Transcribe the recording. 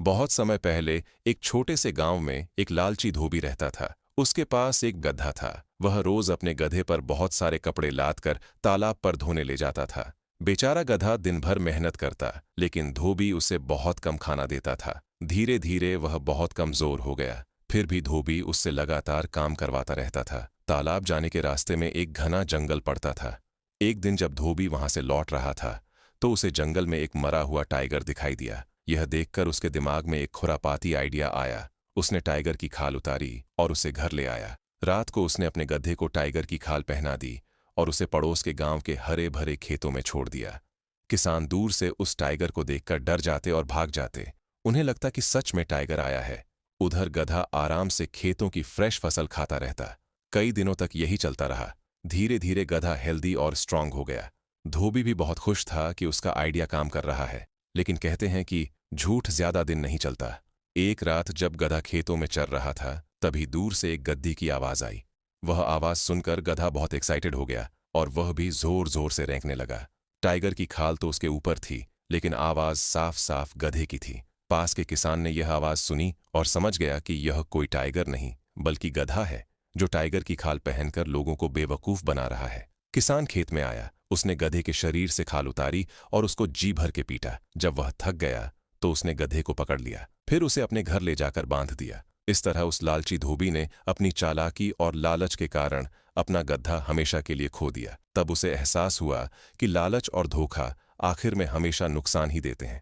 बहुत समय पहले एक छोटे से गांव में एक लालची धोबी रहता था। उसके पास एक गधा था। वह रोज अपने गधे पर बहुत सारे कपड़े लाद कर तालाब पर धोने ले जाता था। बेचारा गधा दिन भर मेहनत करता, लेकिन धोबी उसे बहुत कम खाना देता था। धीरे धीरे वह बहुत कमजोर हो गया। फिर भी धोबी उससे लगातार काम करवाता रहता था। तालाब जाने के रास्ते में एक घना जंगल पड़ता था। एक दिन जब धोबी वहां से लौट रहा था, तो उसे जंगल में एक मरा हुआ टाइगर दिखाई दिया। यह देखकर उसके दिमाग में एक खुरापाती आइडिया आया। उसने टाइगर की खाल उतारी और उसे घर ले आया। रात को उसने अपने गधे को टाइगर की खाल पहना दी और उसे पड़ोस के गांव के हरे भरे खेतों में छोड़ दिया। किसान दूर से उस टाइगर को देखकर डर जाते और भाग जाते। उन्हें लगता कि सच में टाइगर आया है। उधर गधा आराम से खेतों की फ्रेश फसल खाता रहता। कई दिनों तक यही चलता रहा। धीरे धीरे गधा हेल्दी और स्ट्रांग हो गया। धोबी भी बहुत खुश था कि उसका आइडिया काम कर रहा है। लेकिन कहते हैं कि झूठ ज्यादा दिन नहीं चलता। एक रात जब गधा खेतों में चर रहा था, तभी दूर से एक गद्दी की आवाज आई। वह आवाज सुनकर गधा बहुत एक्साइटेड हो गया और वह भी जोर जोर से रेंकने लगा। टाइगर की खाल तो उसके ऊपर थी, लेकिन आवाज साफ साफ गधे की थी। पास के किसान ने यह आवाज सुनी और समझ गया कि यह कोई टाइगर नहीं बल्कि गधा है, जो टाइगर की खाल पहनकर लोगों को बेवकूफ बना रहा है। किसान खेत में आया। उसने गधे के शरीर से खाल उतारी और उसको जी भर के पीटा। जब वह थक गया तो उसने गधे को पकड़ लिया। फिर उसे अपने घर ले जाकर बांध दिया। इस तरह उस लालची धोबी ने अपनी चालाकी और लालच के कारण अपना गधा हमेशा के लिए खो दिया। तब उसे एहसास हुआ कि लालच और धोखा आखिर में हमेशा नुकसान ही देते हैं।